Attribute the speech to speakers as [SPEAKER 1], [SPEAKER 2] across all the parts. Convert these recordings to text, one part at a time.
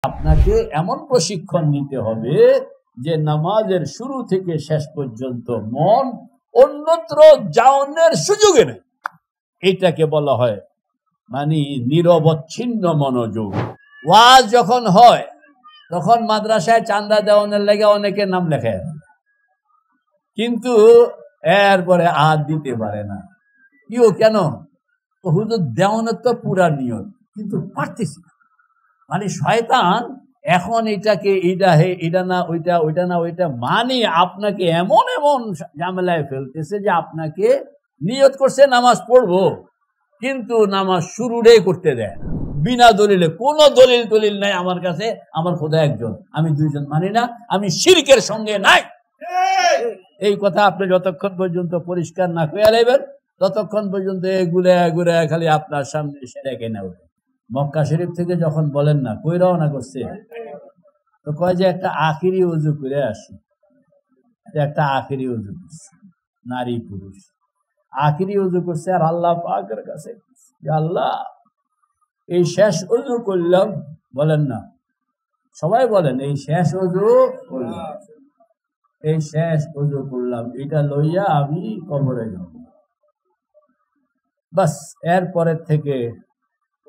[SPEAKER 1] আপনাকে এমন প্রশিক্ষণ নিতে হবে যে নামাজের শুরু থেকে শেষ পর্যন্ত মন অন্যত্র যাওয়ার সুযোগে নেই। এটাকে বলা হয় মানে নিরবচ্ছিন্ন মনোযোগ। ওয়াজ যখন হয় তখন মাদ্রাসায় চাঁদা দেওয়ানোর লেগে অনেকে নাম লেখে, কিন্তু এরপরে আর দিতে পারে না। কেন? হুজুর দেওয়ানোর তো পুরা নিয়ত, কিন্তু পারতেছি না। মানে শয়তান এখন এটাকে এটা না ওইটা, ওইটা না ওইটা, মানে আপনাকে এমন এমন ঝামেলায় ফেলতেছে যে আপনাকে নিয়ত করছে নামাজ পড়বো, কিন্তু নামাজ শুরুটাই করতে দেয় বিনা দলিলে। কোনো দলিল নাই আমার কাছে, আমার খোদা একজন, আমি দুইজন মানি না, আমি শিরকের সঙ্গে নাই। এই কথা আপনি যতক্ষণ পর্যন্ত পরিষ্কার না করে নেবেন ততক্ষণ পর্যন্ত এগুলো খালি আপনার সামনে এসে রেখে নেবে। মক্কা শরীফ থেকে যখন বলেন না কই রওনা করছে, তো কয় যে একটা আখিরি উজু করে আসি। একটা আখিরি উজু করছে, নারী পুরুষ আখিরি উজু করছে, আর আল্লাহ পাকের কাছে আল্লাহ এই শেষ উজু করলাম, বলেন না সবাই বলেন এই শেষ উজু করলাম, এই শেষ উজু করলাম, এটা লইয়া আমি কবরে যাব। বাস এরপরের থেকে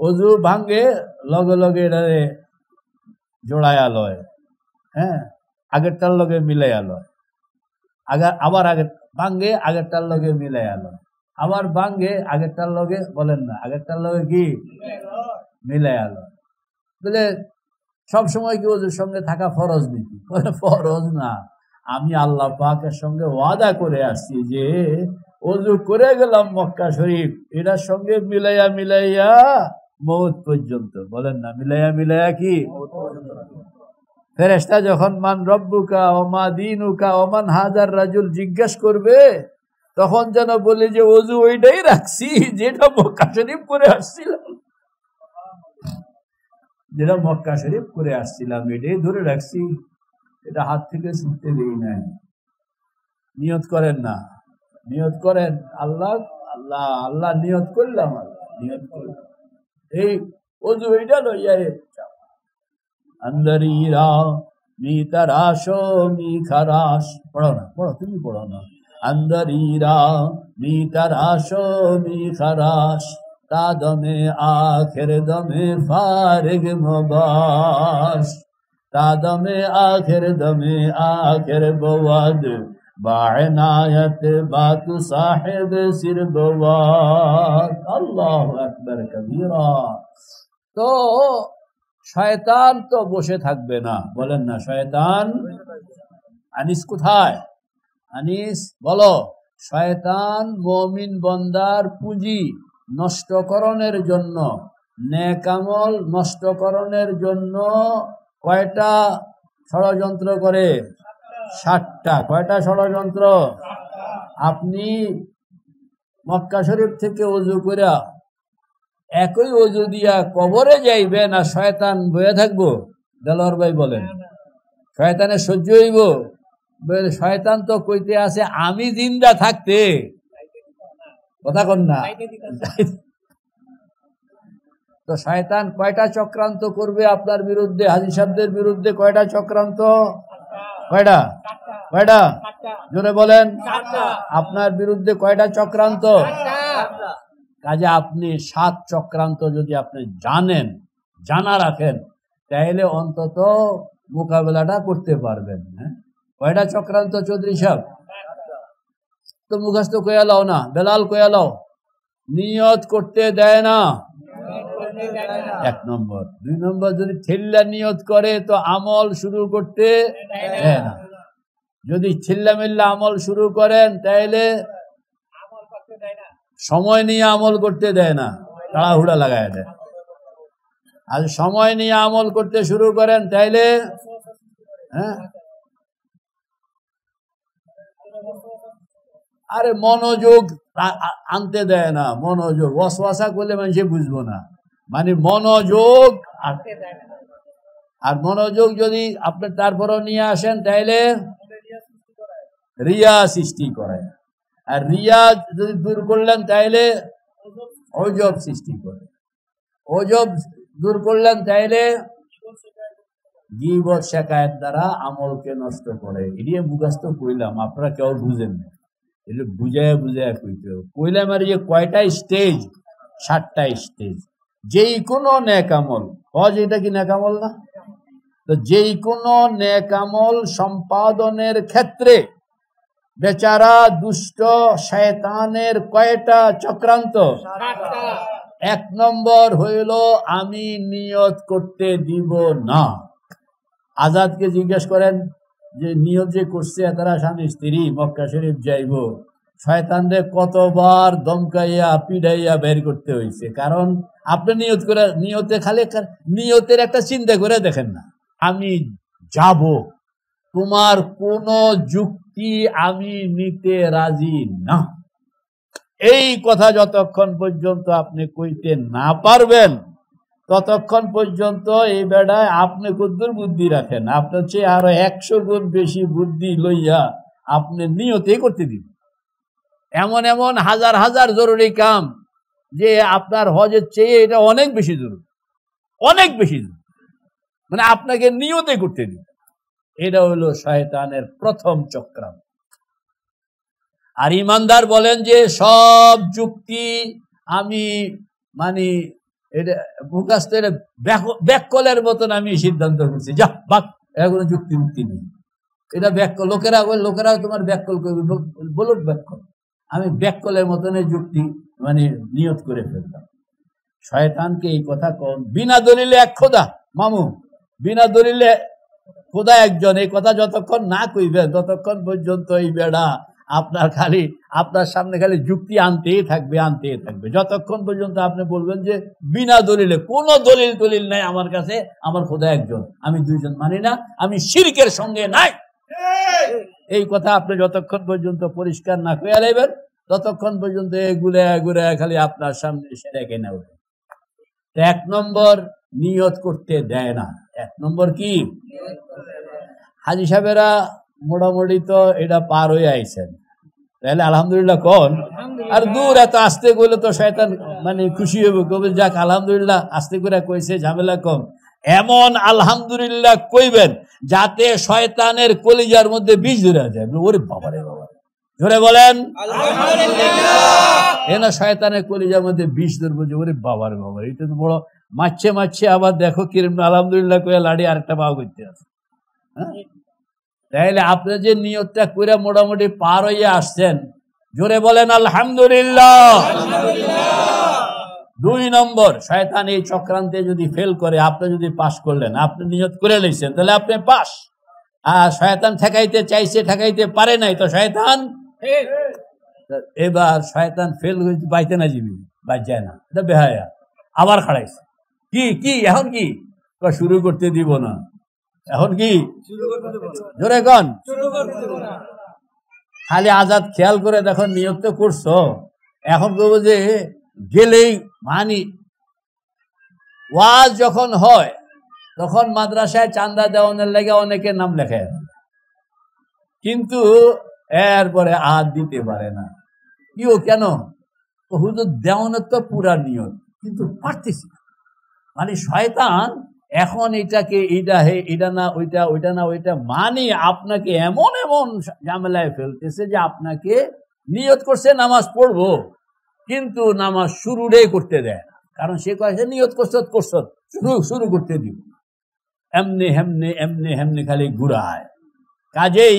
[SPEAKER 1] অজু ভাঙ্গে লগে লগে এটারে জোড়ায়া লয়, হ্যাঁ, আগেরটার লগে মিলাইয়া লয়, আবার আগে ভাঙ্গে আগেরটার লগে মিলাইয়া লয়, আবার ভাঙ্গে আগেরটার লগে, বলেন না আগেরটার লগে কি মিলাইয়া লয়। বলে সবসময় কি ওজুর সঙ্গে থাকা ফরজ নাকি? ফরজ না, আমি আল্লাহ পাকের সঙ্গে ওয়াদা করে আসছি যে ওযু করে গেলাম মক্কা শরীফ, এটার সঙ্গে মিলাইয়া মওত পর্যন্ত, বলেন না মিলাইয়া কি ফেরেশতা যখন মান রব্বুকা ওয়া মা দীনুকা ওয়া মান হাদার রাজুল জিজ্ঞাসা করবে, তখন যেন বলে যে ওযু ওইটাই রাখছি যেটা মক্কা শরীফ করে আসছিলাম, যেটা মক্কা শরীফ করে আসছিলাম এটাই ধরে রাখছি, এটা হাত থেকে ছুটতে দেই নাই। নিয়ত করেন না, নিয়ত করেন আল্লাহ আল্লাহ আল্লাহ, নিয়ত করলাম আল্লাহ, নিয়ত করলাম এই ওযু এটা লইয়া अंदरीरा मी तराशो मी खराश, पढ़ो ना, पढ़ो तुम पढ़ो ना। अंदरीरा मी तराशो मी खराश, तादमे आखिर दमे फारिग मुबाश, तादमे आखिर बवाद बाइनायत बातु साहिब सिर बवाद। अल्लाहु अकबर कबीरा। तो শয়তান তো বসে থাকবে না, বলেন না শয়তান। আনিস কোথায়? আনিস বলো। শয়তান মুমিন বান্দার পুঁজি নষ্টকরণের জন্য, নেক আমল নষ্টকরণের জন্য কয়টা ষড়যন্ত্র করে? 7টা। কয়টা ষড়যন্ত্র? আপনি মক্কা শরীফ থেকে ওযু কইরা একই ওযু দিয়া কবরে যাইবেন আর শয়তান বয়ে থাকবো? দেলোয়ার ভাই বলেন, শয়তানের সহ্য হইব? শয়তান তো কইতে আছে আমি জিন্দা থাকতে, কথা কন না। তো শয়তান কয়টা চক্রান্ত করবে আপনার বিরুদ্ধে, হাজী সাহেবদের বিরুদ্ধে? কয়টা চক্রান্ত? কয়টা? কয়টা? জোরে বলেন। আপনার বিরুদ্ধে কয়টা চক্রান্ত? কাজে আপনি 7 চক্রান্ত যদি আপনি জানা রাখেন, তাহলে অন্তত মোকাবেলাটা করতে পারবেন। কয়টা চক্রান্ত চৌধুরী সাহেব? তো মুখস্থ কইয়া লাও না, বেলাল কইয়া লাও। নিয়ত করতে দেয় না, 1 নম্বর। 2 নম্বর, যদি ছিল্লা নিয়ত করে তো আমল শুরু করতে দেয় না। যদি ছিল্লা মিল্লা আমল শুরু করেন তাহলে সময় নিয়ে আমল করতে দেয় না, তাড়াহুড়া লাগায় দেয়। আর সময় নিয়ে আমল করতে শুরু করেন তাইলে আরে মনোযোগ আনতে দেয় না। মনোযোগ ওয়াসওয়াসা করলে মানুষে বুঝবো না, মানে মনোযোগ আনতে দেয় না। আর মনোযোগ যদি আপনি তারপরও নিয়ে আসেন তাইলে রিয়া সৃষ্টি করে, আর রিয়া যদি দূর করলেন তাইলে অজব সৃষ্টি করে, অজব দূর করলেন তাইলে গীবত শেখায়েত দ্বারা আমলকে নষ্ট করে। এটিয়ে মুখস্থ কইলাম, আপনারা কেউ বুঝেন না, এটা বুঝায় বুঝায় কইতে হবে। কইলাম আর যে কয়টা স্টেজ, 7টা স্টেজ। যেই কোনো নেক আমল, হজ এটা কি নেক আমল না? তো যেই কোনো নেক আমল সম্পাদনের ক্ষেত্রে বেচারা দুষ্ট শয়তানের কয়টা চক্রান্ত? 1 নম্বর হইল আমি নিয়ত করতে দিব না। আজাদকে জিজ্ঞেস করেন যে নিয়ত যে করছে তারা স্বামী স্ত্রী মক্কা শরীফ যাইব, শয়তানরে কতবার দমকাইয়া পিড়াইয়া বের করতে হয়েছে। কারণ আপনি নিয়ত করে, নিয়তে খালি নিয়তের একটা চিন্তা করে দেখেন না, আমি যাব, তোমার কোনো যুক্তি আমি নিতে রাজি না। এই কথা যতক্ষণ পর্যন্ত আপনি কইতে না পারবেন ততক্ষণ পর্যন্ত এই বেড়ায় আপনি কদ্দুর বুদ্ধি রাখেন, আপনার চেয়ে আরো 100 গুণ বেশি বুদ্ধি লইয়া আপনি নিয়তে করতে দিন। এমন এমন হাজার হাজার জরুরি কাম যে আপনার হজের চেয়ে এটা অনেক বেশি জরুরি, অনেক বেশি জরুরি, মানে আপনাকে নিয়তে করতে দিন। এটা হলো শয়তানের প্রথম চক্রান্ত। আর ইমানদার বলেন যে সব যুক্তি আমি মানে এটা মুখস্থ, এটা ব্যাককলের মতন আমি সিদ্ধান্ত করছি, যা বাক, কোনো যুক্তি মুক্তি নেই, এটা ব্যাককল। লোকেরা তোমার ব্যাককল করবে, বলুক ব্যাককল, আমি ব্যাককলের মতন যুক্তি মানে নিয়ত করে ফেললাম। শয়তানকে এই কথা কোন, বিনা দলিলে এক খোদা মামু, বিনা দলিলে খোদা একজন, এই কথা যতক্ষণ না কইবে ততক্ষণ পর্যন্ত এই বেড়া আপনার সামনে খালি যুক্তি আনতেই থাকবে যতক্ষণ পর্যন্ত আপনি বলবেন যে বিনা দলিলে, কোনো দলিল নাই আমার কাছে, আমার খোদা একজন, আমি 2 জন মানি না, আমি শিরকের সঙ্গে নাই। এই কথা আপনি যতক্ষণ পর্যন্ত পরিষ্কার না কইয়া লাইবেন ততক্ষণ পর্যন্ত এগুলা খালি আপনার সামনে এসে রেখে নেবে। 1 নম্বর নিয়ত করতে দেয় না। 1 নম্বর কি? হাজি সাহেবেরা মোটামুটি তো এটা পার হয়ে আইছেন, তাহলে আলহামদুলিল্লাহ কোন। আর দূর এত আস্তে করলে তো শয়তান মানে খুশি হবে, কবে যাক আলহামদুলিল্লাহ আস্তে করে কইছে, ঝামেলা কম। এমন আলহামদুলিল্লাহ কইবেন যাতে শয়তানের কলিজার মধ্যে বিষ ধরে যায়। ওরে বাবারে বাবা, ধরে বলেন আলহামদুলিল্লাহ। এনা শয়তানের কলিজার মধ্যে বিষ ধরবো যে ওরে বাবারে বাবা, এটা তো বড় মারছে, আবার দেখো কিরম আলহামদুলিল্লাহ কইয়া লাড়ি আরেকটা পাও করতে আছে। তাইলে আপনি যে নিয়তটা করে মোটামুটি পার হইয়া আসছেন, জোরে বলেন আলহামদুলিল্লাহ। 2 নম্বর, শয়তান এই চক্রান্তে যদি ফেল করে, আপনি যদি পাস করলেন, আপনি নিয়ত করে লইছেন, তাহলে আপনি পাস। আর শয়তান ঠেকাইতে চাইছে, ঠেকাইতে পারে নাই, তো শয়তান এবার শয়তান ফেল হইতে বাইতে না, যাবি বাইর যায় না, এটা বেহায়া। আবার খাড়াইছে, কি এখন কি শুরু করতে দিব না, এখন কি জোরে কন, খালি আজাদ খেয়াল করে দেখো, নিয়ত তো করছো, এখন বলবো যে গেলেই মানি। ওয়াজ যখন হয় তখন মাদ্রাসায় চান্দা দেওয়ানোর লাগে অনেকের নাম লেখে, কিন্তু এরপরে আর দিতে পারে না। কিও কেন? হুজুর দেওয়ানোর তো পুরা নিয়ত, কিন্তু পারতেছি না, মানে শয়তান এখন এটাকে এটা না ওইটা মানে আপনাকে এমন ঝামেলায় ফেলতেছে যে আপনাকে নিয়ত করছে নামাজ পড়বো, কিন্তু নামাজ শুরুটাই করতে দেয় না। কারণ সে কয়েছে নিয়ত করছ শুরু করতে দিব, এমনি খালি ঘুরায়। কাজেই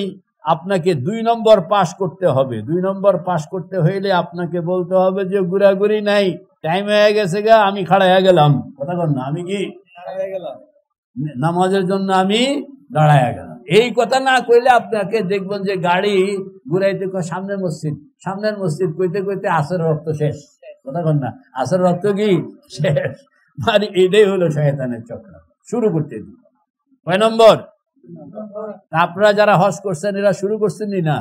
[SPEAKER 1] আপনাকে 2 নম্বর পাস করতে হবে। 2 নম্বর পাস করতে হইলে আপনাকে বলতে হবে যে ঘুরাঘুরি নাই, টাইম হয়ে গেছে গা, আমি খাড়াইয়া গেলাম, কথা কন না, আমি কি নামাজের জন্য আমি দাঁড়াইয়া গেলাম। এই কথা না কইলে আপনাকে দেখবেন যে গাড়ি ঘুরাইতে সামনের মসজিদ কইতে আসরের রক্ত শেষ, কথা কন না, আসরের রক্ত কি শেষ, মানে এটাই হলো শয়তানের চক্র। শুরু করতে দিন। 6 নম্বর, আপনারা যারা হজ করছেন এরা শুরু করছেনই না,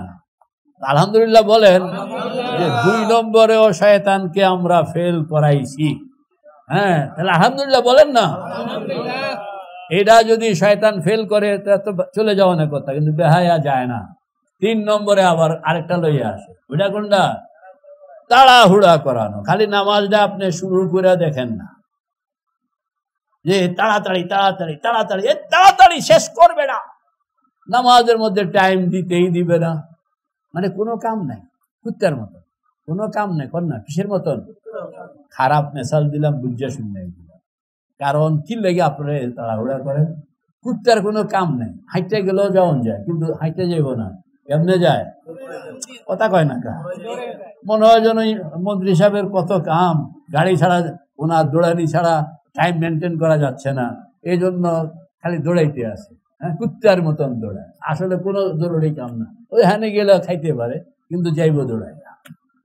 [SPEAKER 1] আলহামদুলিল্লাহ বলেন যে 2 নম্বরেও শয়তানকে আমরা ফেল করাইছি। হ্যাঁ, তাহলে আলহামদুলিল্লাহ বলেন না। এটা যদি শয়তান ফেল করে তো চলে যাওয়া না কথা, কিন্তু বেহায়া যায় না। 3 নম্বরে আবার আরেকটা লইয়া আসে, ওইটা কোনটা? তাড়াহুড়া করানো। খালি নামাজটা আপনি শুরু করে দেখেন না, যে তাড়াতাড়ি তাড়াতাড়ি তাড়াতাড়ি তাড়াতাড়ি শেষ করবে না, নামাজের মধ্যে টাইম দিতেই দিবে না, মানে কোনো কাম নাই, কুত্তার মতন কোনো কাম নাই। কর না কিসের মতন? খারাপ মেসাল দিলাম, বুঝে শুনে দিলাম। কারণ কি লেগে আপনারা তাড়াহুড়া করেন? কুত্তার কোনো কাম নেই, হাইটে গেলেও যাওয়া যায়, কিন্তু হাইটে যাইব না, কেমনে যায়? কথা কয় না কা? মনে হয় যেন মন্ত্রী সাহেবের কত কাম, গাড়ি ছাড়া ওনার দৌড়ানি ছাড়া টাইম মেনটেন করা যাচ্ছে না, এই জন্য খালি দৌড়াইতে আছে। হ্যাঁ, কুত্তার মতন দৌড়ায়, আসলে কোনো জরুরি কাম না। ওই হানে গেলে খাইতে পারে, কিন্তু যাইব দৌড়ায় না।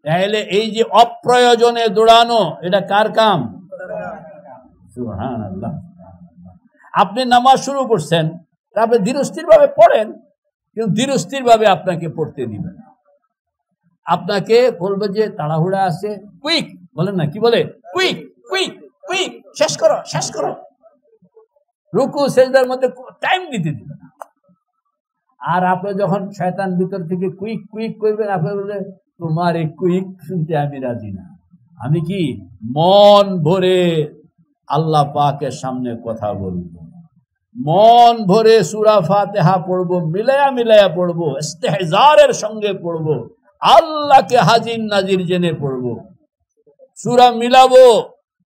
[SPEAKER 1] তাহলে এই যে অপ্রয়োজনে দৌড়ানো, এটা কার কাম? সুবহানাল্লাহ। আপনি নামাজ শুরু করছেন, আপনি ধীরস্থির ভাবে পড়েন, কিন্তু ধীরস্থির ভাবে আপনাকে পড়তে দিবে না। আপনাকে বলবে যে তাড়াহুড়া আছে, কুইক বলেন না, কি বলে? কুইক কুইক কুইক, শেষ করো শেষ করো। রুকু সেজদার মধ্যে টাইম দিতে দিবে না। আর আপনি যখন শয়তান ভিতর থেকে কুইক কুইক করবেন, আপনি বলবেন তোমার এই কুইক শুনতে আমি রাজি না, আমি কি মন ভরে আল্লাহ পাকের সামনে কথা বলবো, মন ভরে সূরা ফাতিহা পড়বো, মিলায়া মিলায়া পড়বো, ইস্তেহজারের সঙ্গে পড়বো, আল্লাহকে হাজির নাজির জেনে পড়বো, সূরা মিলাবো,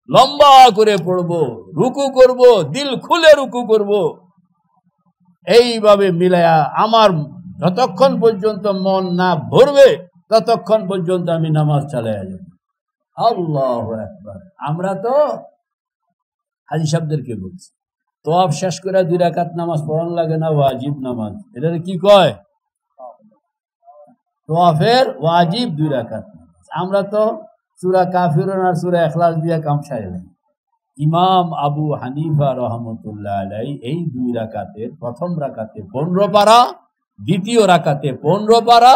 [SPEAKER 1] লম্বা করে পড়বো, রুকু করব, দিল খুলে রুকু করব। এইভাবে মিলায়া আমার যতক্ষণ পর্যন্ত মন না ভরবে ততক্ষণ পর্যন্ত আমি নামাজ চালিয়ে যাব। আল্লাহু আকবার। আমরা তো হাজি সাহেবদেরকে বলছি, তওয়াফ শেষ করে 2 রাকাত নামাজ পড়ানো লাগে না, ওয়াজিব নামাজ। এটা কি কয়? তওয়াফের ওয়াজিব 2 রাকাত। আমরা তো সূরা কাফিরুন আর সূরা ইখলাস দিয়ে কাম সারি। ইমাম আবু হানিফা রহমতুল্লাহ আলাইহি এই 2 রাকাতের প্রথম রাকাতে 15 পারা, দ্বিতীয় রাকাতে 15 পারা,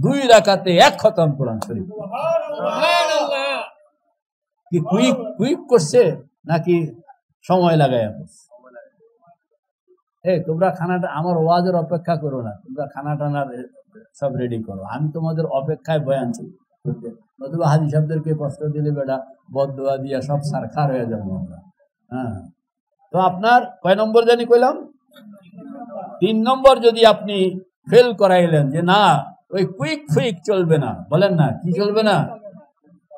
[SPEAKER 1] 2 রাকাতে 1 খতম কোরআন শরীফ। সুবহানাল্লাহ। কি কুইক কুইক করছে নাকি সময় লাগায়? তোমরা খানাটা, আমার ওয়াজের অপেক্ষা করো না, তোমরা খানা টানা সব রেডি করো, আমি তোমাদের অপেক্ষায় বয়ান করতে। নতুবা হাজি সাহেবদেরকে কষ্ট দিলে বেটা বদদোয়া দিয়া সব সারখার হয়ে যাবো আমরা। হ্যাঁ, তো আপনার কয় নম্বর জানি কইলাম? 3 নম্বর যদি আপনি ফেল করাইলেন যে না ওই কুইক ফুইক চলবে না, বলেন না কি চলবে না?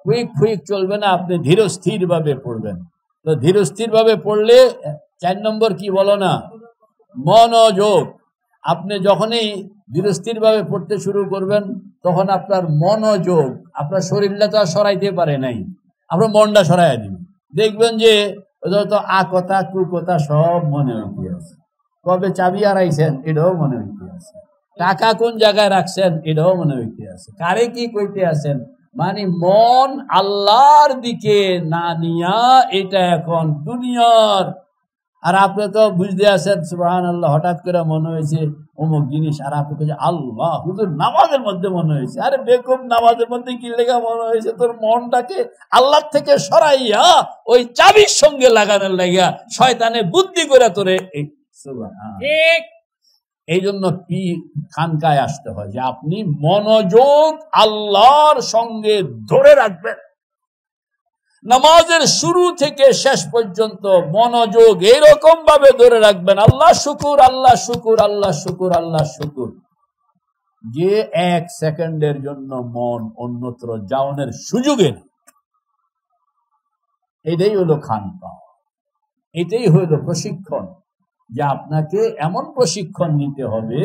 [SPEAKER 1] কুইক ফুইক চলবে না, আপনি ধীরস্থির ভাবে পড়বেন। তো ধীরস্থির ভাবে পড়লে 4 নম্বর কি বলো না? মনোযোগ। আপনি যখনই ধীরস্থির ভাবে পড়তে শুরু করবেন তখন আপনার মনোযোগ, আপনার শরীরটা তো আর সরাইতে পারে নাই, আপনার মনটা সরাইয়া দিবেন। দেখবেন যে আ কথা কু কথা সব মনে হইতে আছে, কবে চাবি হারাইছেন এটাও মনে হইতে আছে, টাকা কোন জায়গায় রাখছেন এটাও মনে হইতে আছে, কারে কি কইতে আছেন। মানে মন আল্লাহর দিকে না নিয়া এটা এখন দুনিয়ার। আর আপনি তো বুঝতে আছেন সুবহানাল্লাহ, হঠাৎ করে মনে হয়েছে অমুক জিনিস, আর আপনি বলছেন আল্লাহ হুজুর নামাজের মধ্যে মনে হয়েছে। আরে বেকুব, নামাজের মধ্যে কি লেখা মনে হয়েছে? তোর মনটাকে আল্লাহ থেকে সরাইয়া ওই চাবির সঙ্গে লাগানোর লাগিয়া শয়তানে বুদ্ধি করে তোরে। এই জন্য কি খানকায় আসতে হয় যে আপনি মনোযোগ আল্লাহর সঙ্গে ধরে রাখবেন। নামাজের শুরু থেকে শেষ পর্যন্ত মনোযোগ এরকম ভাবে ধরে রাখবেন, আল্লাহ শুকুর আল্লাহ শুকুর আল্লাহ শুকুর আল্লাহ শুকুর, যে 1 সেকেন্ডের জন্য মন অন্যত্র যাওয়ানোর সুযোগে নেই। এটাই হলো খানকা, এটাই হলো প্রশিক্ষণ, যে আপনাকে এমন প্রশিক্ষণ নিতে হবে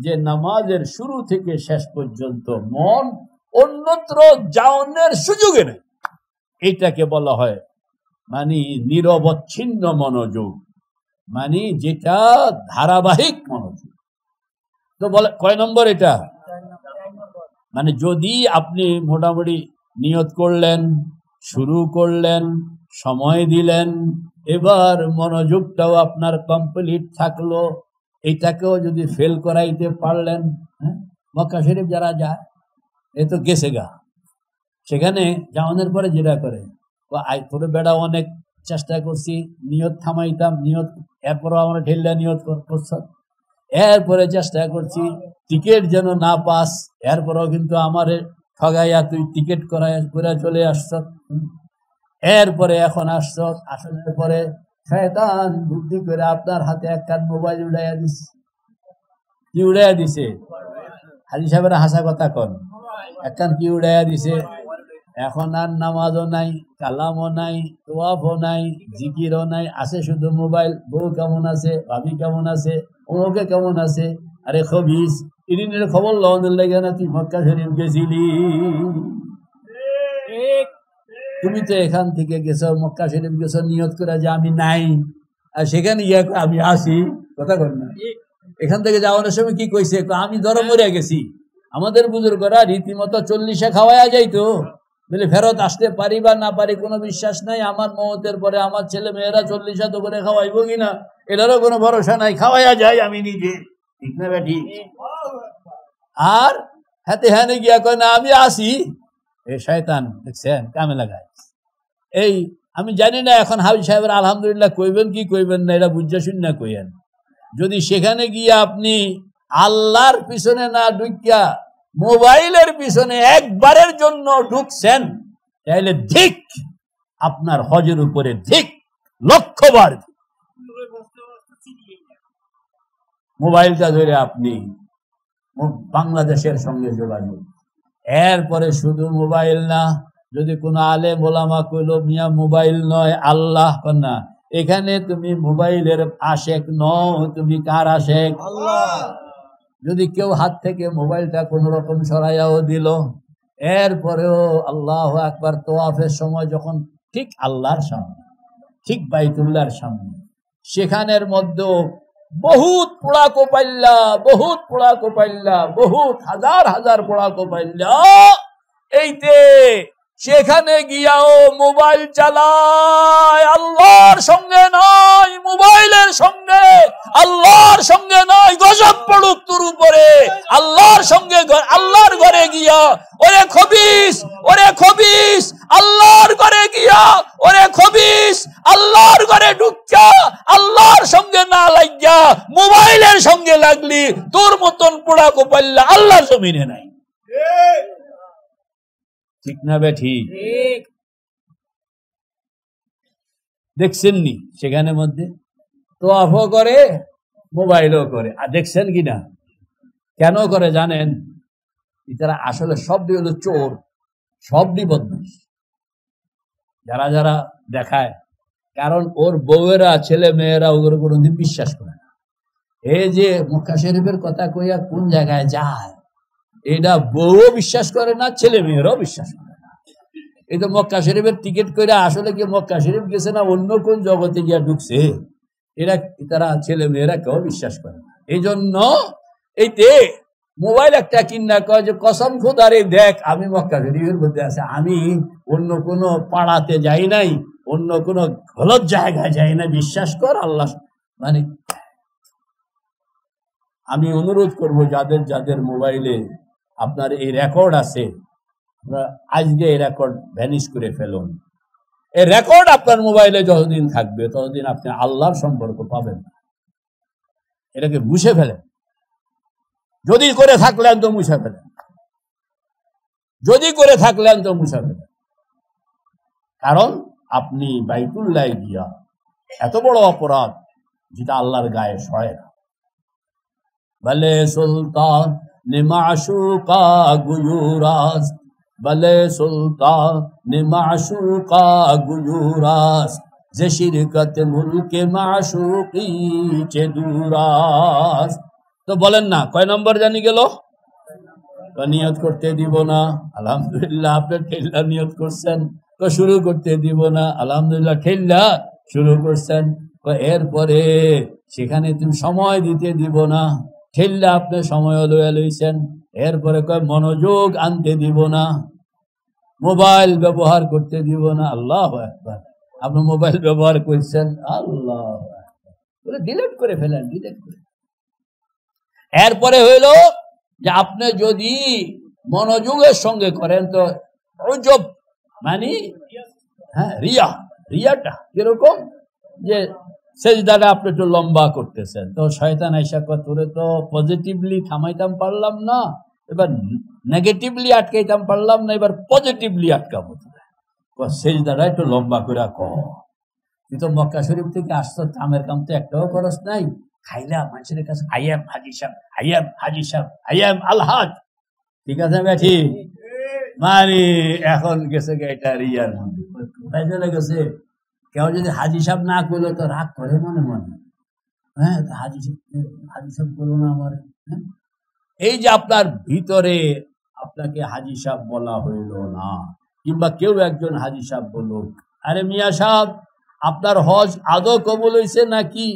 [SPEAKER 1] যে নামাজের শুরু থেকে শেষ পর্যন্ত মন অন্যত্র যাওয়ানোর সুযোগে নেই। এটাকে বলা হয় মানে নিরবচ্ছিন্ন মনোযোগ, মানে যেটা ধারাবাহিক মনোযোগ। তো বলে কয় নম্বর এটা? মানে যদি আপনি মোটামুটি নিয়ত করলেন, শুরু করলেন, সময় দিলেন, এবার মনোযোগটাও আপনার কমপ্লিট থাকলো, এটাকেও যদি ফেল করাইতে পারলেন, মক্কা শরীফ যারা যায় এ তো গেছে গা, সেখানে যাওয়ানোর পরে যেটা করে তোরে বেড়া অনেক চেষ্টা করছি, নিয়ত থামাইতাম, নিয়ত এরপরও আমরা ঢেললা নিয়ত করছ, এরপরে চেষ্টা করছি টিকিট যেন না পাস, এরপরেও কিন্তু আমারে ঠগাইয়া তুই টিকিট করে চলে আসছ, এরপরে এখন আসছ, আসার পরে শয়তান বুদ্ধি করে আপনার হাতে একখান মোবাইল উড়াইয়া দিছে। কি উড়াইয়া দিছে? হাজি সাহেবের হাসা কথা কন, একখান কি উড়াইয়া দিছে? এখন আর নামাজও নাই, কালামও নাই, তোয়াফও নাই, জিকিরও নাই, আছে শুধু মোবাইল। বউ কেমন আছে, ভাবি কেমন আছে, অমুকে কেমন আছে। আরে খবিস, ইরিনের খবর লওয়ানোর লাগে না তুই মক্কা শরীফ গেছিলি? তুমি তো এখান থেকে গেছো, মক্কা শরীফ গেছো নিয়ত করে যে আমি নাই, আর সেখানে গিয়ে আমি আসি। কথা কর না। এখান থেকে যাওয়ানোর সময় কি কইছে? আমি ধরো মরে গেছি। আমাদের বুজুর্গরা রীতিমতো 40-এ খাওয়াইয়া যাইতো, বলে ফেরত আসতে পারি বা না পারি কোনো বিশ্বাস নাই। আমার মওতের পরে আমার ছেলে মেয়েরা 40 তো করে খাওয়াইবো কিনা এটারও কোনো ভরসা নাই। খাওয়াইয়া যাই আমি নিজে, ঠিক না বেঠি? আর হাতে হানে গিয়া কয় না আমি আসি। এই শয়তান দেখছেন কামে লাগায়। এই আমি জানি না এখন হাবিব সাহেবের আলহামদুলিল্লাহ কইবেন কি কইবেন না, এটা বুঝা শুন না কইেন। যদি সেখানে গিয়ে আপনি আল্লাহর পিছনে না ঢুকিয়া মোবাইলের পিছনে একবারের জন্য ঢুকছেন, তাহলে ঠিক আপনার হজের উপরে ঠিক লক্ষবার। মোবাইলটা ধরে আপনি বাংলাদেশের সঙ্গে যোগাযোগ। এরপরে শুধু মোবাইল না, যদি কোনো আলেম ওলামা কইল মিয়া মোবাইল নয় আল্লাহ না, এখানে তুমি মোবাইলের আশেক নও, তুমি কার আশেক? আল্লাহ। যদি কেউ হাত থেকে মোবাইলটা কোন রকম সরাইয়াও দিল, এরপরেও আল্লাহু আকবার তোয়াফের সময় যখন ঠিক আল্লাহর সামনে, ঠিক বাইতুল্লাহর সামনে, সেখানের মধ্যে বহুত পোড়া কোপাইল্লা, বহুত পোড়া কোপাইল্লা, বহুত হাজার হাজার পোড়া কোপাইল্লা, এইতে সেখানে গিয়াও মোবাইল চালায় আল্লাহর সঙ্গে নয়, মোবাইলের সঙ্গে, আল্লাহর সঙ্গে নয়। গজব পড়ুক তোর উপরে। আল্লাহর সঙ্গে, আল্লাহর ঘরে গিয়া ওরে খবিস, ওরে খবিস, আল্লাহর ঘরে গিয়া ওরে খবিস, আল্লাহর ঘরে ঢুকা আল্লাহর সঙ্গে না লাগিয়া মোবাইলের সঙ্গে লাগলি, তোর মতন পোড়া কোপাল্লা আল্লাহর জমিনে নাই। ঠিক না বেঠি? দেখছেন নি সেখানে মধ্যে তোয়াফও করে মোবাইলও করে। আর দেখছেন কিনা কেন করে জানেন? তারা আসলে সবই হলো চোর, সবই বদমাশ যারা যারা দেখায়। কারণ ওর বউয়েরা ছেলে মেয়েরা ওগুলো কোনোদিন বিশ্বাস করে না। এই যে মক্কা শরীফের কথা কইয়া কোন জায়গায় যায়, এটা বউও বিশ্বাস করে না, ছেলে মেয়েরাও বিশ্বাস করে না। এই তো মক্কা শরীফের টিকিট করে আসলে কি মক্কা শরীফ গেছে না অন্য কোন জগতে গিয়া ঢুকছে, এরা তারা ছেলে মেয়েরা কেউ বিশ্বাস করে না। এই জন্য এইতে মোবাইল একটা কিনা কয় যে কসম খোদারে দেখ আমি মক্কা শরীফের মধ্যে আছে, আমি অন্য কোনো পাড়াতে যাই নাই, অন্য কোনো গলত জায়গায় যাই না, বিশ্বাস কর আল্লাহ। মানে আমি অনুরোধ করব যাদের যাদের মোবাইলে আপনার এই রেকর্ড আছে, আজকে এই রেকর্ড ভ্যানিশ করে ফেলুন। এই রেকর্ড আপনার মোবাইলে যতদিন থাকবে ততদিন আপনি আল্লাহর সম্পর্ক পাবেন না। এটাকে মুছে ফেলেন, যদি করে থাকলেন তো মুছে ফেলেন, যদি করে থাকলেন তো মুছে ফেলেন। কারণ আপনি বাইতুল্লাহ গিয়া এত বড় অপরাধ যেটা আল্লাহর গায়ে সয় না। ভলে সুলতান নে মাশুকা গুয়ুরাজ, ভলে সুলতান নে মাশুকা গুয়ুরাজ, যে শিরকত মুলকে মাশুকি চে দুরাজ। তো বলেন না কয় নম্বর জানি গেল? নিয়ত করতে দিব না, আলহামদুলিল্লাহ আপনি ঠেল্লা নিয়ত করছেন। তো শুরু করতে দিব না, আলহামদুলিল্লাহ ঠেল্লা শুরু করছেন। এরপরে সেখানে তুমি সময় দিতে দিব না, ঠেল্লা আপনি সময় লইছেন। এরপরে কয় মনোযোগ আনতে দিব না, মোবাইল ব্যবহার করতে দিব না। আল্লাহু আকবার, আপনি মোবাইল ব্যবহার করছেন, আল্লাহু আকবার, ডিলিট করে ফেলেন, ডিলিট করে। এরপরে হইল যে আপনি যদি মনোযোগের সঙ্গে করেন তো উজব, মানে হ্যাঁ রিয়া, রিয়াটা কিরকম যে সেজদাটা আপনি একটু লম্বা করতেছেন, তো শয়তান আইসা তোরে তো পজিটিভলি থামাইতাম পারলাম না, এবার নেগেটিভলি আটকাইতাম পারলাম না, এবার পজিটিভলি আটকাবো। সেজদাটা একটু লম্বা করে কর। তুই তো মক্কা শরীফ থেকে আসতো, কামের কাম তো একটাও খরচ নাই, খাইলা মানুষের কাছে আই এম হাজি সাহেব, আই এম হাজি সাহেব, আই এম আলহাজ। ঠিক আছে বেঠি? মানে এখন গেছে এটা রিয়ার মধ্যে কোথায় চলে গেছে। কেউ যদি হাজি সাহেব না করলো তো রাগ করে মনে মনে, হ্যাঁ হাজি সাহেব করলো না আমার। এই যে আপনার ভিতরে আপনাকে হাজি সাহেব বলা হইল না, কিংবা কেউ একজন হাজি সাহেব বলল, আরে মিয়া সাহেব আপনার হজ আদৌ কবুল হয়েছে নাকি?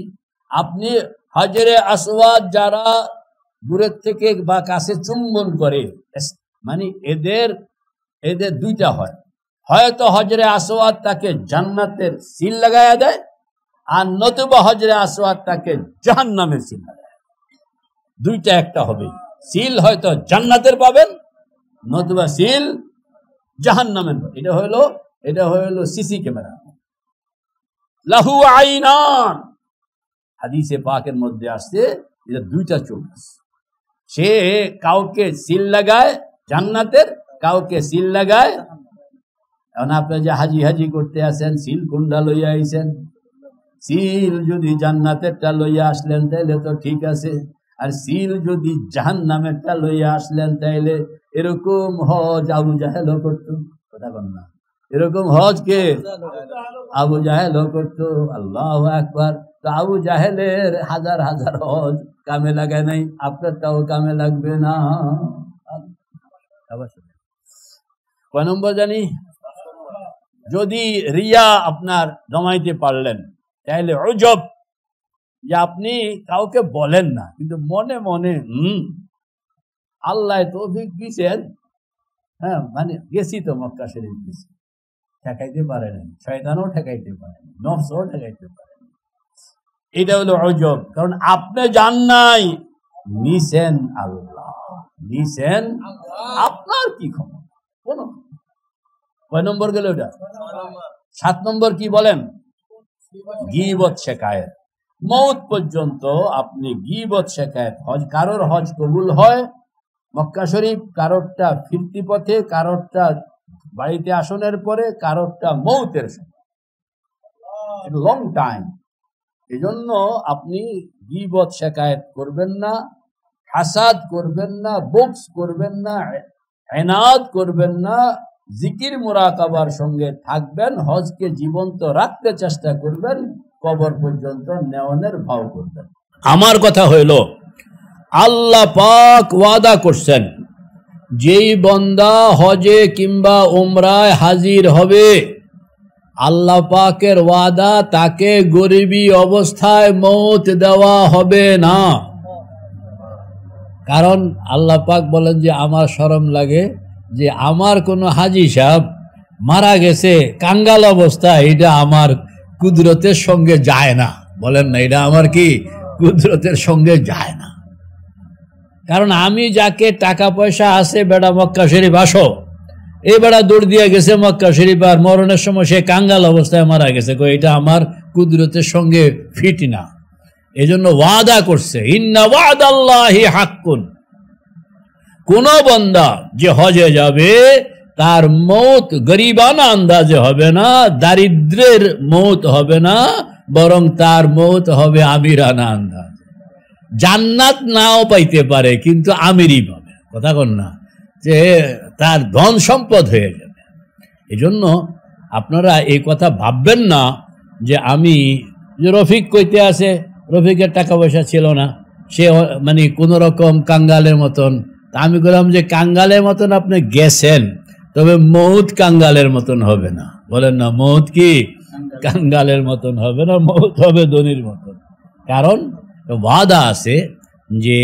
[SPEAKER 1] আপনি হজরে আসওয়াদ যারা দূরের থেকে বা কাছে চুম্বন করে, মানে এদের দুইটা হয়, হয়তো হজরে আসওয়াদ তাকে জান্নাতের সিল লাগাইয়া দেয়, আর নতুবা হজরে আসওয়াদ তাকে জাহান্নামের সিল লাগায়। দুইটা একটা হবে, সিল হয়তো জান্নাতের পাবেন, নতুবা সিল জাহান্নামের। এটা হলো সিসি ক্যামেরা। লাহু আইনান, হাদিসে পাকের মধ্যে আসছে এটা দুইটা চোখ। সে কাউকে সিল লাগায় জান্নাতের, কাউকে সিল লাগায়। এখন আপনি যে হাজি হাজি করতে আসেন, সিল কোনটা লইয়া আইছেন? সিল যদি জান্নাতেরটা লইয়া আসলেন তাইলে তো ঠিক আছে, আর সিল যদি জাহান্নামেরটা লইয়া আসলেন তাইলে এরকম হজ আবু জাহেলও করতো। কথা বল না, এরকম হজ কে আবু জাহেলও করতো। আল্লাহু আকবার। তো আবু জাহেলের হাজার হাজার হজ কামে লাগায় নাই, আপনারটাও কামে লাগবে না। কয় নম্বর জানি? যদি রিয়া আপনার জমাইতে পারলেন তাহলে উজব, যে আপনি কাউকে বলেন না কিন্তু মনে মনে আল্লাহ তৌফিক দিয়েছেন, হ্যাঁ মানে গেছি তো মক্কা শরীফ গেছি, ঠেকাইতে পারে না, শয়তানও ঠেকাইতে পারে না, নফসও ঠেকাইতে পারে না। এটা হলো উজব, কারণ আপনি জান নাই, নিছেন আল্লাহ, নিছেন আপনার কি ক্ষমতা? কোন কয় নম্বর গেল ওটা? 7 নম্বর কি বলেন? গীবত শেখায়েত। মৌত পর্যন্ত আপনি গীবত শেখায়েত। হজ, কারোর হজ কবুল হয় মক্কা শরীফ, কারোরটা ফিরতি পথে, কারোরটা বাড়িতে আসনের পরে, কারোরটা মৌতের সময়, লং টাইম। এই জন্য আপনি গীবত শেখায়েত করবেন না, হাসাদ করবেন না, বক্স করবেন না, এনাদ করবেন না, জিকির মুরাকাবার সঙ্গে থাকবেন, হজকে জীবন্ত রাখতে চেষ্টা করবেন, কবর পর্যন্ত নেওয়ানের ভাও করবেন। আমার কথা হইল, আল্লাহ পাক ওয়াদা করছেন, যেই বান্দা হজে কিংবা উমরায় হাজির হবে, আল্লাহ পাকের ওয়াদা তাকে গরিবী অবস্থায় মৌত দেওয়া হবে না। কারণ আল্লাহ পাক বলেন যে আমার শরম লাগে যে আমার কোনো হাজি সাহেব মারা গেছে কাঙ্গাল অবস্থায়, এটা আমার কুদরতের সঙ্গে যায় না। বলেন না, এটা আমার কি কুদরতের সঙ্গে যায় না। কারণ আমি যাকে টাকা পয়সা আছে, বেড়া মক্কা শরীফ আসো, এই বেড়া দৌড় দিয়ে গেছে মক্কা শরীফ, আর মরণের সময় সে কাঙ্গাল অবস্থায় মারা গেছে, এটা আমার কুদরতের সঙ্গে ফিট না। এই জন্য ওয়াদা করছে, ইন্না ওয়াদাল্লাহি হাক্কুন, কোন বান্দা যে হজে যাবে তার মৌত গরিবানা আন্দাজে হবে না, দারিদ্রের মৌত হবে না, বরং তার মৌত হবে আমিরানা আন্দাজ। জান্নাত নাও পাইতে পারে কিন্তু আমিরই পাবে। কথা কন না, যে তার ধন সম্পদ হয়ে যাবে। এই জন্য আপনারা এই কথা ভাববেন না যে আমি, যে রফিক কইতে আছে, রফিকের টাকা পয়সা ছিল না, সে মানে কোন রকম কাঙ্গালের মতন। আমি বললাম যে কাঙ্গালের মতন আপনি গেছেন, তবে মৌত কাঙ্গালের মতন হবে না। বলেন না, মৌত কি কাঙ্গালের মতন হবে না, মৌত হবে ধনীর মতন। কারণ ওয়াদা আছে যে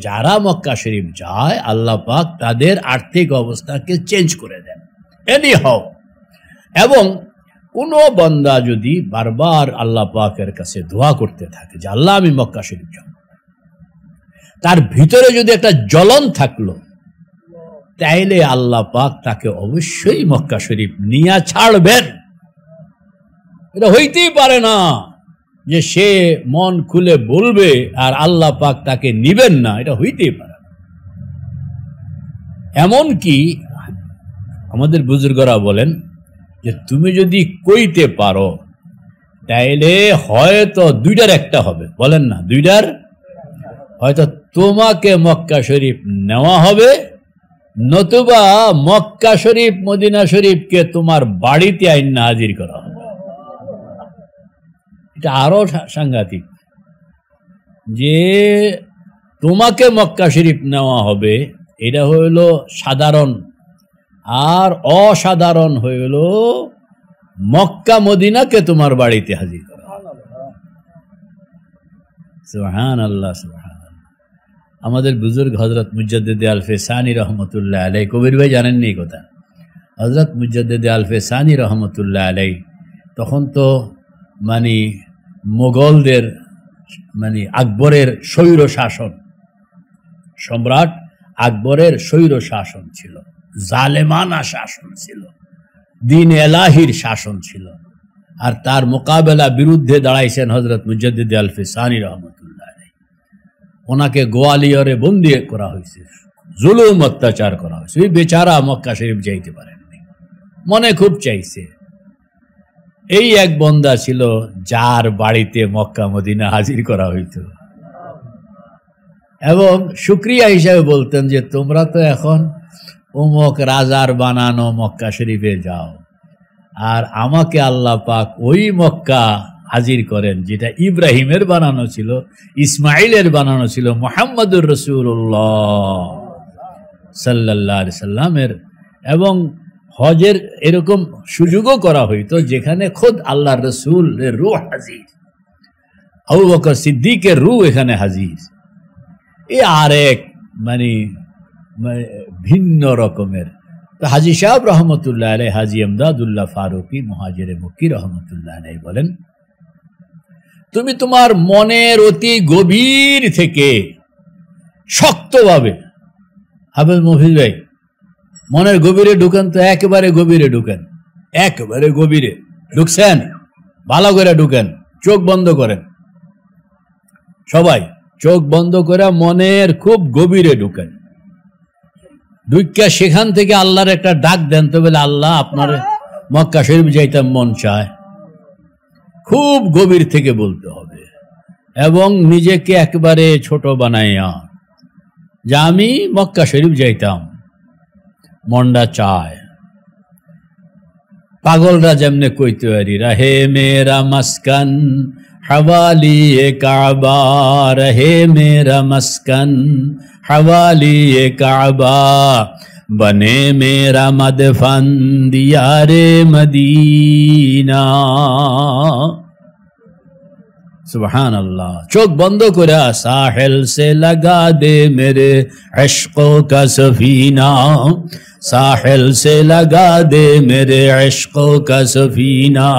[SPEAKER 1] যারা মক্কা শরীফ যায়, আল্লাহ পাক তাদের আর্থিক অবস্থাকে চেঞ্জ করে দেন এনি হাউ। এবং কোনো বান্দা যদি বারবার আল্লাহ পাকের কাছে দোয়া করতে থাকে যে আল্লাহ আমি মক্কা শরীফ যাব, তার ভিতরে যদি একটা জ্বলন থাকলো, তাইলে আল্লাহ পাক তাকে অবশ্যই মক্কা শরীফ নিয়ে ছাড়বেন। এটা হইতেই পারে না যে সে মন খুলে বলবে আর আল্লাহ পাক তাকে নিবেন না, এটা হইতেই পারে না। এমন কি আমাদের বুজুর্গরা বলেন যে তুমি যদি কইতে পারো তাইলে হয়তো দুইটার একটা হবে, বলেন না, দুইটার হয়তো তোমাকে মক্কা শরীফ নেওয়া হবে, নতুবা মক্কা শরীফ মদিনা শরীফকে তোমার বাড়িতে আইনা হাজির করা হবে। এটা আরো সাংঘাতিক, যে তোমাকে মক্কা শরীফ নেওয়া হবে, এটা হইল সাধারণ, আর অসাধারণ হইল মক্কা মদিনাকে তোমার বাড়িতে হাজির করা। সুবহানাল্লাহ, সুবহানাল্লাহ। আমাদের বুজুর্গ হযরত মুজাদ্দিদ আলফে সানি রহমতুল্লাহ আলাইহি, কবির ভাই জানেননি এই কথা, হযরত মুজাদ্দিদ আলফে সানি রহমতুল্লাহ আলাইহি তখন তো মানে মোগলদের মানে আকবরের স্বৈর শাসন, সম্রাট আকবরের স্বৈর শাসন ছিল, জালেমানা শাসন ছিল, দিন এলাহির শাসন ছিল। আর তার মোকাবেলা বিরুদ্ধে দাঁড়াইছেন হযরত মুজাদ্দিদ আলফে সানি রহমতুল্লাহ আলাইহি। ওনাকে গোয়ালিয়রে বন্দী করা হয়েছে, জুলুম অত্যাচার করা হয়েছে। ওই বেচারা মক্কা শরীফ যাইতে পারেননি, মনে খুব চাইছে। এই এক বন্দা ছিল যার বাড়িতে মক্কা মদিনা হাজির করা হইত, এবং শুকরিয়া হিসাবে বলতেন যে তোমরা তো এখন অমুক রাজার বানানো মক্কা শরীফে যাও, আর আমাকে আল্লাহ পাক ওই মক্কা হাজির করেন যেটা ইব্রাহিমের বানানো ছিল, ইসমাইলের বানানো ছিল, মুহাম্মদুর রাসূলুল্লাহ সাল্লাল্লাহু আলাইহি সাল্লামের। এবং হজের এরকম সুযোগও করা হইতো যেখানে খোদ আল্লাহর রাসূলের রূহ হাজির, আবু বকর সিদ্দিকের রূহ এখানে হাজির। এ আরেক মানে ভিন্ন রকমের। তো হাজী সাহেব রহমতুল্লাহ আলাইহি, হাজী আমদাদুল্লাহ ফারুকি মুহাজিরে মক্কি রহমতুল্লাহ আলাইহি বলেন, তুমি তোমার মনের অতি গভীর থেকে শক্তভাবে, হাফেজ মফিজ ভাই মনের গভীরে ঢুকেন তো, একেবারে গভীরে ঢুকেন, একেবারে গভীরে ঢুকছেন, ভালো করে ঢুকেন, চোখ বন্ধ করেন, সবাই চোখ বন্ধ করে মনের খুব গভীরে ঢুকেন, ঢুকিয়া সেখান থেকে আল্লাহর একটা ডাক দেন, তো বলে আল্লাহ আপনার মক্কা শরীফ যাইতাম মন চায়। খুব গভীর থেকে বলতে হবে, এবং নিজেকে একেবারে ছোট বানাইয়া যে আমি মক্কা শরীফ যাইতাম, মনটা চায়। পাগলরা যেমনে কইতে পারি, রহে মেরা মাসকান हवाली काबा, रहे मेरा मस्कन हवाली काबा, बने मेरा मदफन दियारे मदीना। सुभान अल्लाह। चोख बंद करा, साहिल से लगा दे मेरे इश्क़ों का सफीना, साहिल से लगा दे मेरे इश्क़ों का सफीना,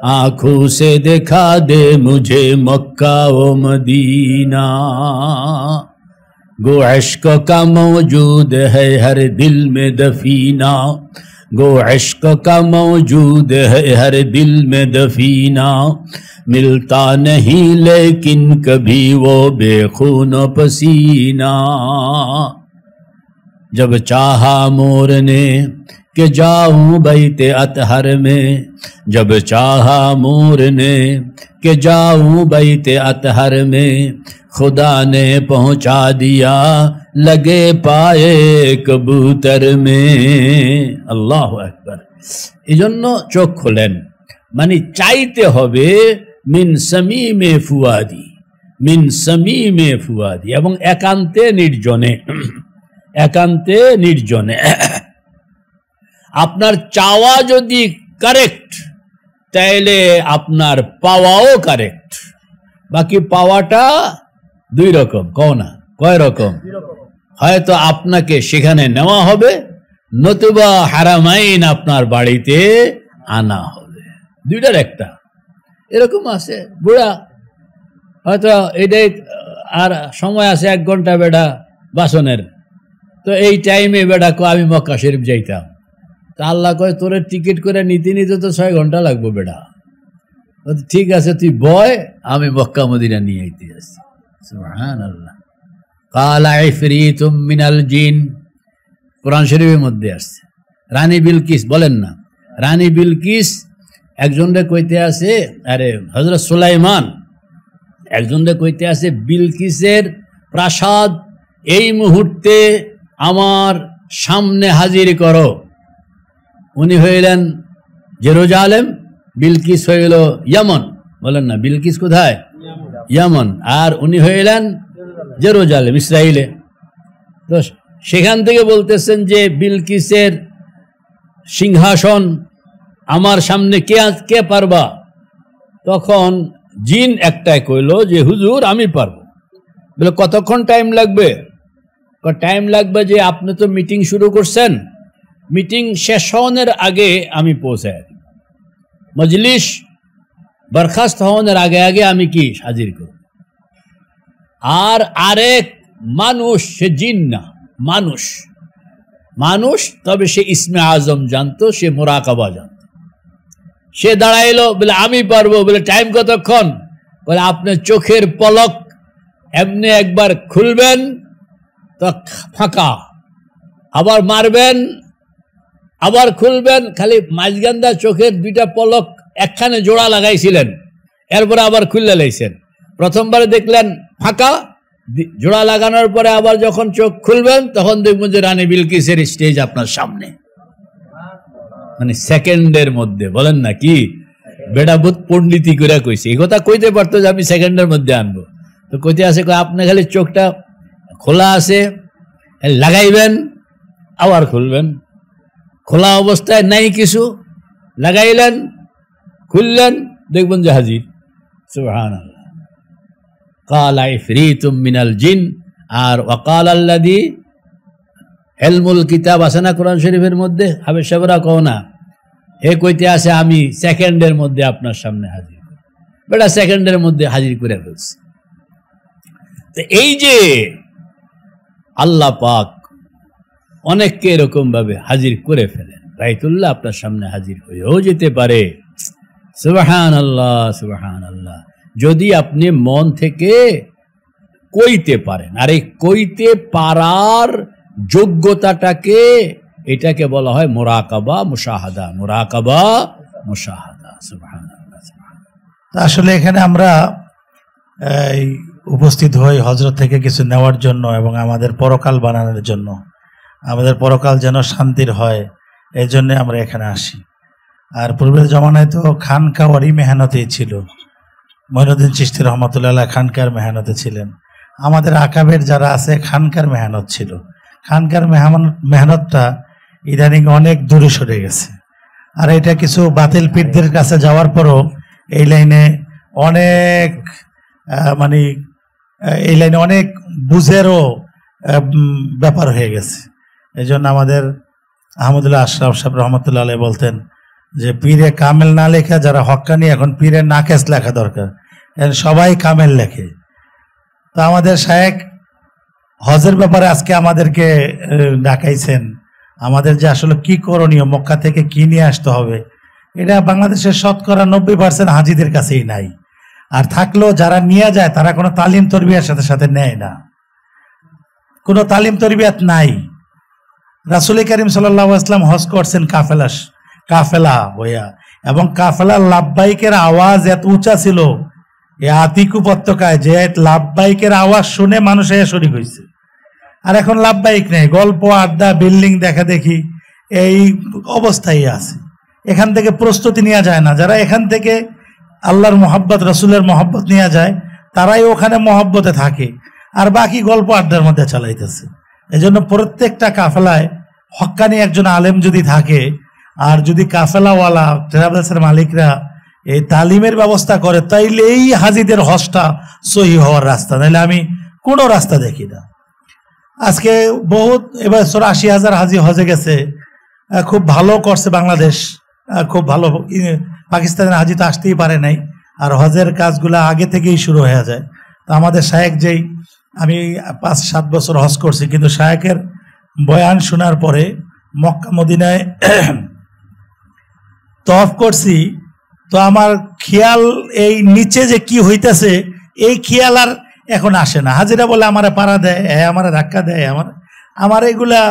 [SPEAKER 1] आँखों से दिखा दे मुझे मक्का व मदीना। गो इश्क का मौजूद है हर दिल में दफीना, गो इश्क का मौजूद है हर दिल में दफीना, मिलता नहीं लेकिन कभी वो बेखून पसीना। जब चाहा मोर ने कि जाऊं बैते अतहर में, जब चाहा मोर ने कि जाऊं बैते अतहर में, खुदा ने पहुंचा दिया लगे पाए कबूतर में। अल्लाहु আকবার। এজন্য চোখ খোলেন, মানে চাইতে হবে মিন সামিমে ফুয়াদি, মিন সামিমে ফুয়াদি, এবং একান্তে নির্জনে, একান্তে নির্জনে। আপনার চাওয়া যদি কারেক্ট, তাইলে আপনার পাওয়াও কারেক্ট। বাকি পাওয়াটা দুই রকম, কও না, কয় রকম? হয়তো আপনাকে সেখানে নেওয়া হবে, নতুবা হারামাইন আপনার বাড়িতে আনা হবে, দুইটার একটা। এরকম আছে বুড়া, হয়তো এটাই আর সময় আছে 1 ঘন্টা বেটা বাসনের, তো এই টাইমে বেটা কো আমি মক্কা শরীফ যাইতাম। তা আল্লাহ কয় তোরে টিকিট করে নিতে নিতে তো 6 ঘন্টা লাগবে বেটা, ঠিক আছে তুই বয়, আমি মক্কা মদিনা নিয়ে আইতে আসি। সুবহানাল্লাহ। কালা ইফরিতুম মিনাল জিন, কোরআন শরীফের মধ্যে আসছে। রানী বিলকিস, বলেন না, রানী বিলকিস একজনরে কইতে আছে, আরে হযরত সুলাইমান একজনরে কইতে আছে বিলকিসের প্রাসাদ এই মুহূর্তে আমার সামনে হাজির করো। উনি হইলেন জেরুজালেম, বিলকিস হইল ইয়ামন। বলেন না, বিলকিস কোথায়? ইয়ামন। আর উনি হইলেন জেরুজালেম, ইসরায়েলে। তো সেখান থেকে বলতেছেন যে বিলকিসের সিংহাসন আমার সামনে কে পারবা? তখন জিন একটাই কইল যে হুজুর আমি পারবো। বলে কতক্ষণ টাইম লাগবে? টাইম লাগবে যে আপনি তো মিটিং শুরু করছেন, মিটিং শেষ হওয়ার আগে আমি পৌঁছাই, মজলিস বরখাস্ত হওয়ার আগে আগে আমি কি হাজির করব। আর আরেক মানুষ, সে জিন না, মানুষ, তবে সে ইসমে আজম জানতো, সে মুরাকাবা জানতো। সে দাঁড়াইলো, বলে আমি পারবো। বলে টাইম কতক্ষণ? বলে আপনার চোখের পলক এমনি একবার খুলবেন তো ফাঁকা, আবার মারবেন, আবার খুলবেন, খালি মাঝগান্দা চোখের দুইটা পলক একখানে জোড়া লাগাইছিলেন, এরপরে আবার খুললে লাইছেন। প্রথমবারে দেখলেন ফাঁকা, জোড়া লাগানোর পরে আবার যখন চোখ খুলবেন তখন দেখবেন যে রানী বিলকিসের স্টেজ আপনার সামনে, মানে সেকেন্ডের মধ্যে। বলেন না কি বেড়াবুত পণ্ডিতি করে কইছে, এই কথা কইতে পারতো যে আমি সেকেন্ডের মধ্যে আনবো। তো কইতে আছে আপনি খালি চোখটা খোলা আছে, লাগাইবেন, আবার খুলবেন, খোলা অবস্থায় নাই কিছু, লাগাইলেন, খুললেন, দেখবেন যে হাজির। সুবহানাল্লাহ। কালা ইফরিতুম মিনাল জিন। আর ওয়াকাল আল্লাযী ইলমুল কিতাব আছে না কোরআন শরীফের মধ্যে, হাবেশ সাহেবরা কও না, হে কইতে আছে আমি সেকেন্ডের মধ্যে আপনার সামনে হাজির। বেটা সেকেন্ডের মধ্যে হাজির করে ফেলছে। তো এই যে আল্লাহ পাক অনেককে এরকম ভাবে হাজির করে ফেলেন, বাইতুল্লাহ আপনার সামনে হাজির হয়েও যেতে পারে। সুবহানাল্লাহ, সুবহানাল্লাহ। যদি আপনি মন থেকে কইতে পারেন, আর এই কইতে পারার যোগ্যতাটাকে, এটাকে বলা হয় মুরাকাবা মুশাহাদা, মুরাকাবা মুশাহাদা। সুবহানাল্লাহ, সুবহানাল্লাহ।
[SPEAKER 2] আসলে এখানে আমরা উপস্থিত হই হযরত থেকে কিছু নেওয়ার জন্য এবং আমাদের পরকাল বানানোর জন্য, আমাদের পরকাল যেন শান্তির হয়, এই জন্যে আমরা এখানে আসি। আর পূর্বের জমানায় তো খানকাওয়ারই মেহনতেই ছিল। মঈনুদ্দিন চিশতি রহমতুল্লাহ আলাইহি খানকার মেহনতে ছিলেন। আমাদের আকাবের যারা আছে খানকার মেহনত ছিল। খানকার মেহনতটা ইদানিং অনেক দূরে সরে গেছে। আর এটা কিছু বাতিল পীরদের কাছে যাওয়ার পরও এই লাইনে অনেক মানে এই লাইনে অনেক বুঝেরও ব্যাপার হয়ে গেছে। এই জন্য আমাদের আহমদুল্লাহ আশরাফ সাহেব রহমতুল্লাহ আলাইহি বলতেন যে পীরে কামেল না লেখা, যারা হক্কানি এখন পীরে নাকেস লেখা দরকার, সবাই কামেল লেখে। তো আমাদের শায়েখ হজের ব্যাপারে আজকে আমাদেরকে ডাকাইছেন, আমাদের যে আসলে কি করণীয়, মক্কা থেকে কি নিয়ে আসতে হবে, এটা বাংলাদেশের শতকরা 90% হাজিদের কাছেই নাই। আর থাকলেও যারা নিয়ে যায় তারা কোনো তালিম তরবিয়ার সাথে সাথে নেয় না, কোনো তালিম তরবিয়াত নাই। রাসূল করিম সাল্লাল্লাহু আলাইহি ওয়াসাল্লাম হজ করছেন কাফেলা হইয়া, এবং কাফেলার লাব্বাইকের আওয়াজ এত উঁচা ছিল, এই আতিক উপত্যকায়, যে লাব্বাইকের আওয়াজ শুনে মানুষ এ শরীক হয়েছে। আর এখন লাব্বাইক নেই, গল্প আড্ডা, বিল্ডিং দেখা দেখি, এই অবস্থায় আছে। এখান থেকে প্রস্তুতি নেওয়া যায় না। যারা এখান থেকে আল্লাহর মহব্বত, রসুলের মহব্বত নেওয়া যায়, তারাই ওখানে মহব্বতে থাকে, আর বাকি গল্প আড্ডার মধ্যে চালাইতেছে। এই জন্য প্রত্যেকটা কাফেলায় হক্কানি একজন আলেম যদি থাকে, আর যদি কাফেলাওয়ালা ট্রাভেলসের মালিকরা এই তালিমের ব্যবস্থা করে, তাইলে এই হাজিদের হজটা সহি হওয়ার রাস্তা, নাহলে আমি কোনো রাস্তা দেখি না। আজকে বহুত এবার ৮০,০০০ হাজি হজে গেছে, খুব ভালো করছে বাংলাদেশ, খুব ভালো। পাকিস্তানের হাজি তো আসতেই পারে নাই, আর হজের কাজগুলো আগে থেকেই শুরু হয়ে যায়। তো আমাদের শায়েখ যেই, আমি ৫-৭ বছর হজ করছি, কিন্তু শায়েখের বয়ান শোনার পরে মক্কা মদিনায় তওয়াফ করছি, তো আমার খেয়াল এই নিচে যে কি হইতেছে এই খেয়াল আর এখন আসে না। হাজিরা বলে আমারে পাড়া দেয়, আমারে ধাক্কা দেয়, আমার এগুলা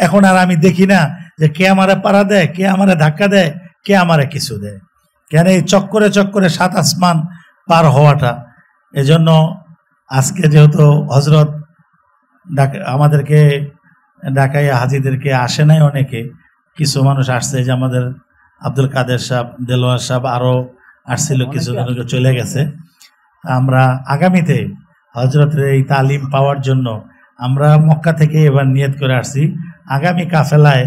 [SPEAKER 2] এখন আর আমি দেখি না যে কে আমারে পাড়া দেয়, কে আমারে ধাক্কা দেয়, কে আমারে কিছু দেয়, কেন এই চক্করে চক্করে 7 আসমান পার হওয়াটা। এজন্য আজকে যেহেতু হজরত আমাদেরকে ঢাকাইয়া হাজিদেরকে আসে নাই, অনেকে কিছু মানুষ আসছে, যে আমাদের আব্দুল কাদের সাহেব, দেলোয়ার সাহেব, আরো আসছিল, কিছু জনকে চলে গেছে। আমরা আগামীতে হজরতের এই তালিম পাওয়ার জন্য আমরা মক্কা থেকে এবার নিয়ত করে আসছি, আগামী কাফেলায়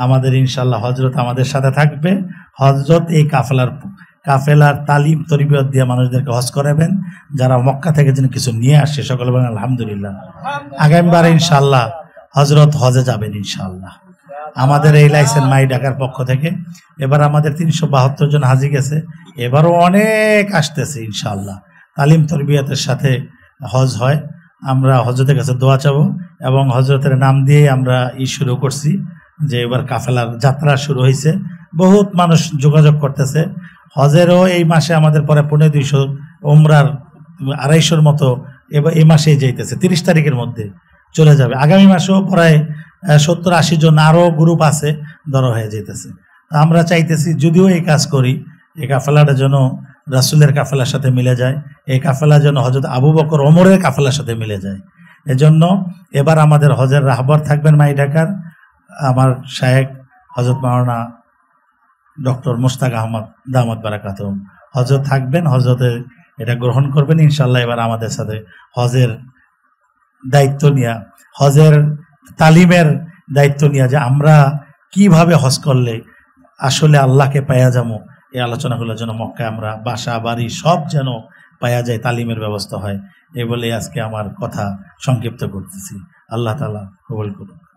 [SPEAKER 2] আমাদের ইনশাল্লাহ হজরত আমাদের সাথে থাকবে। হজরত এই কাফেলার তালিম তরবিয়ত দিয়ে মানুষদেরকে হজ করাবেন, যারা মক্কা থেকে যেন কিছু নিয়ে আসে। সকলে বলেন আলহামদুলিল্লাহ। আগামীবার ইনশাল্লাহ হজরত হজে যাবেন ইনশাল্লাহ। আমাদের এই লাইসেন্স মাই ঢাকার পক্ষ থেকে এবার আমাদের 372 জন হাজি গেছে, এবারও অনেক আসতেছে ইনশাল্লাহ। তালিম তরবিয়তের সাথে হজ হয়। আমরা হজরতের কাছে দোয়া চাবো এবং হজরতের নাম দিয়ে আমরা শুরু করছি, যে এবার কাফেলার যাত্রা শুরু হয়েছে। বহুত মানুষ যোগাযোগ করতেছে। হজেরও এই মাসে আমাদের পরে 1500, উমরার 250 মতো এবার এই মাসেই যাইতেছে, 30 তারিখের মধ্যে চলে যাবে। আগামী মাসেও প্রায় 70-80 জন আরও গ্রুপ আছে, ধরো হয়ে যেতেছে। আমরা চাইতেছি যদিও এই কাজ করি, এই কাফেলাটা যেন রাসূলের কাফেলার সাথে মিলে যায়, এই কাফেলা যেন হযরত আবু বকর ওমরের কাফেলার সাথে মিলে যায়। এজন্য এবার আমাদের হজের রাহবার থাকবেন মাই ঢাকার আমার শায়েখ হযরত মাওলানা ডক্টর মুশতাক আহমদ দামাত বারাকাতুহুম হযরত থাকবেন। হযরতের এটা গ্রহণ করবেন ইনশাআল্লাহ। এবার আমাদের সাথে হজের দায়িত্ব নিয়ে, হজের তালিমের দায়িত্ব নিয়ে, যে আমরা কিভাবে হজ করলে আসলে আল্লাহকে পাওয়া যাবো, এই আলোচনাগুলোর জন্য মক্কায় আমরা বাসা বাড়ি সব যেন পাওয়া যায়, তালিমের ব্যবস্থা হয়। এই বলে আজকে আমার কথা সংক্ষিপ্ত করতেছি। আল্লাহ তাআলা কবুল করুন।